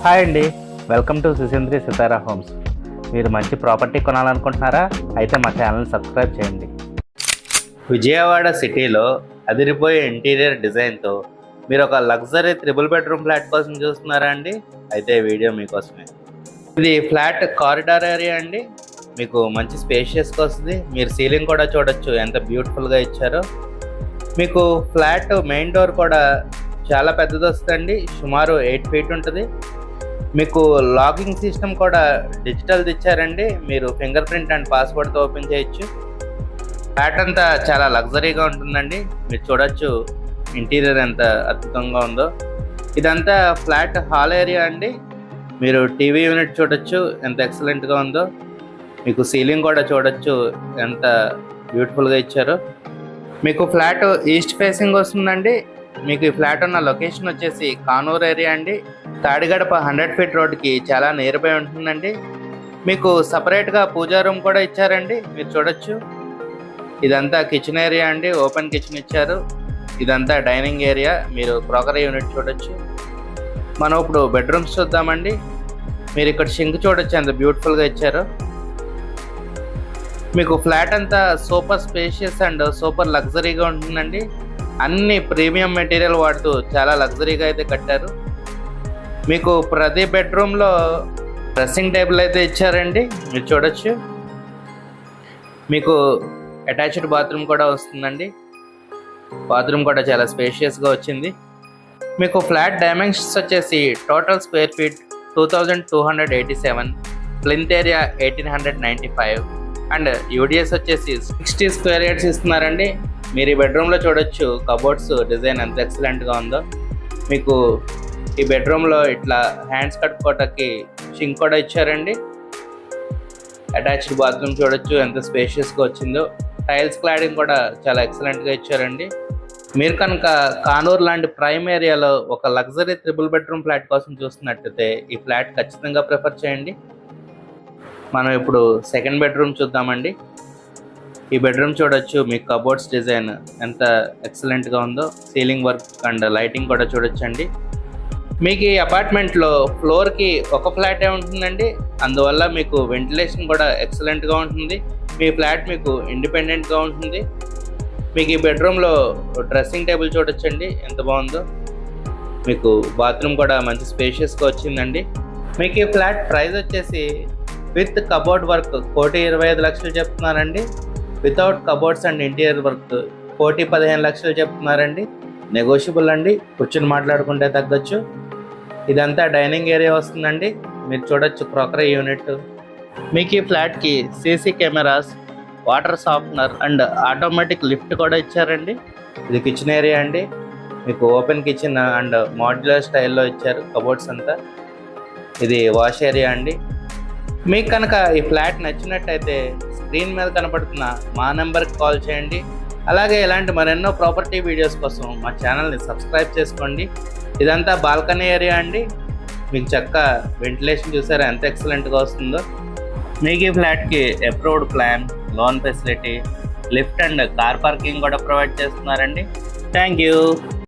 Hi అండి, welcome to సుసేంద్రి Sitara homes. మీరు మంచి ప్రాపర్టీ కొనాలనుకుంటున్నారా? అయితే మా ఛానల్ని సబ్స్క్రైబ్ చేయండి. విజయవాడ సిటీలో అదిరిపోయే ఇంటీరియర్ డిజైన్తో మీరు ఒక లగ్జరీ 3 బెడ్రూమ్ ఫ్లాట్ కోసం చూస్తున్నారా అండి? అయితే వీడియో మీకోసమే. ఇది ఫ్లాట్ కారిడార్ ఏరియా అండి. మీకు మంచి స్పేషియస్గా వస్తుంది. మీరు సీలింగ్ కూడా చూడొచ్చు ఎంత బ్యూటిఫుల్గా ఇచ్చారో. మీకు ఫ్లాట్ మెయిన్ డోర్ కూడా చాలా పెద్దది వస్తుందండి, సుమారు 8 ఫీట్ ఉంటుంది. మీకు లాకింగ్ సిస్టమ్ కూడా డిజిటల్ ఇచ్చారండి. మీరు ఫింగర్ ప్రింట్ అండ్ పాస్వర్డ్తో ఓపెన్ చేయొచ్చు. ఫ్లాట్ అంతా చాలా లగ్జరీగా ఉంటుందండి. మీరు చూడొచ్చు ఇంటీరియర్ ఎంత అద్భుతంగా ఉందో. ఇదంతా ఫ్లాట్ హాల్ ఏరియా అండి. మీరు టీవీ యూనిట్ చూడొచ్చు ఎంత ఎక్సలెంట్గా ఉందో. మీకు సీలింగ్ కూడా చూడొచ్చు ఎంత బ్యూటిఫుల్గా ఇచ్చారో. మీకు ఫ్లాట్ ఈస్ట్ ఫేసింగ్ వస్తుందండి. మీకు ఈ ఫ్లాట్ ఉన్న లొకేషన్ వచ్చేసి కానూరు ఏరియా అండి. తాడిగడప 100 ఫీట్ రోడ్కి చాలా నియర్ బై ఉంటుందండి. మీకు సపరేట్గా పూజా రూమ్ కూడా ఇచ్చారండి, మీరు చూడొచ్చు. ఇదంతా కిచెన్ ఏరియా అండి, ఓపెన్ కిచెన్ ఇచ్చారు. ఇదంతా డైనింగ్ ఏరియా, మీరు క్రాకరీ యూనిట్ చూడొచ్చు. మనం ఇప్పుడు బెడ్రూమ్స్ చూద్దామండి. మీరు ఇక్కడ షింక్ చూడొచ్చు ఎంత బ్యూటిఫుల్గా ఇచ్చారు. మీకు ఫ్లాట్ అంతా సూపర్ స్పేషియస్ అండ్ సూపర్ లగ్జరీగా ఉంటుందండి. అన్ని ప్రీమియం మెటీరియల్ వాడుతూ చాలా లగ్జరీగా అయితే కట్టారు. మీకు ప్రతి బెడ్రూమ్లో డ్రెస్సింగ్ టేబుల్ అయితే ఇచ్చారండి, మీరు చూడొచ్చు. మీకు అటాచ్డ్ బాత్రూమ్ కూడా వస్తుందండి. బాత్రూమ్ కూడా చాలా స్పేషియస్గా వచ్చింది. మీకు ఫ్లాట్ డైమెన్షన్స్ వచ్చేసి total square feet 2287, plinth area 1895 and UDS వచ్చేసి 60 స్క్వేర్ యార్డ్స్ ఇస్తున్నారండి. మీరు ఈ బెడ్రూమ్లో చూడొచ్చు కబోర్డ్స్ డిజైన్ ఎంత ఎక్సలెంట్గా ఉందో. మీకు ఈ బెడ్రూమ్లో ఇట్లా హ్యాండ్స్ కట్టుకోవటానికి షింక్ కూడా ఇచ్చారండి. అటాచ్డ్ బాత్రూమ్ చూడొచ్చు ఎంత స్పేషియస్గా వచ్చిందో. టైల్స్ క్లాడింగ్ కూడా చాలా ఎక్సలెంట్గా ఇచ్చారండి. మీరు కనుక కానూరు లాంటి ప్రైమ్ ఏరియాలో ఒక లగ్జరీ 3 బెడ్రూమ్ ఫ్లాట్ కోసం చూస్తున్నట్టయితే ఈ ఫ్లాట్ ఖచ్చితంగా ప్రిఫర్ చేయండి. మనం ఇప్పుడు సెకండ్ బెడ్రూమ్ చూద్దామండి. ఈ బెడ్రూమ్ చూడొచ్చు, మీకు కబోర్డ్స్ డిజైన్ ఎంత ఎక్సలెంట్గా ఉందో. సీలింగ్ వర్క్ అండ్ లైటింగ్ కూడా చూడొచ్చండి. మీకు ఈ అపార్ట్మెంట్లో ఫ్లోర్కి ఒక ఫ్లాటే ఉంటుందండి. అందువల్ల మీకు వెంటిలేషన్ కూడా ఎక్సలెంట్గా ఉంటుంది. మీ ఫ్లాట్ మీకు ఇండిపెండెంట్గా ఉంటుంది. మీకు ఈ బెడ్రూమ్లో డ్రెస్సింగ్ టేబుల్ చూడొచ్చండి ఎంత బాగుందో. మీకు బాత్రూమ్ కూడా మంచి స్పేషియస్గా వచ్చిందండి. మీకు ఈ ఫ్లాట్ ప్రైస్ వచ్చేసి విత్ కబోర్డ్ వర్క్ 1,25,00,000 చెప్తున్నారండి. Without cupboards and interior work 1,15,00,000 చెప్తున్నారండి. నెగోషియబుల్ అండి, కూర్చొని మాట్లాడుకుంటే తగ్గొచ్చు. ఇదంతా డైనింగ్ ఏరియా వస్తుందండి, మీరు చూడొచ్చు క్రాకరీ యూనిట్. మీకు ఈ ఫ్లాట్కి CC cameras, water softener and automatic lift కూడా ఇచ్చారండి. ఇది కిచెన్ ఏరియా అండి. మీకు ఓపెన్ కిచెన్ అండ్ మాడ్యులర్ స్టైల్లో ఇచ్చారు కబోర్డ్స్ అంతా. ఇది వాష్ ఏరియా అండి. మీకు కనుక ఈ ఫ్లాట్ నచ్చినట్టయితే స్క్రీన్ మీద కనపడుతున్న మా నెంబర్కి కాల్ చేయండి. అలాగే ఇలాంటి మరెన్నో ప్రాపర్టీ వీడియోస్ కోసం మా ఛానల్ని సబ్స్క్రైబ్ చేసుకోండి. ఇదంతా బాల్కనీ ఏరియా అండి. మీకు చక్క వెంటిలేషన్ చూసారా ఎంత ఎక్సలెంట్గా వస్తుందో. మీకు ఈ ఫ్లాట్కి approved plan, loan facility, lift and car parking కూడా ప్రొవైడ్ చేస్తున్నారండి. Thank you.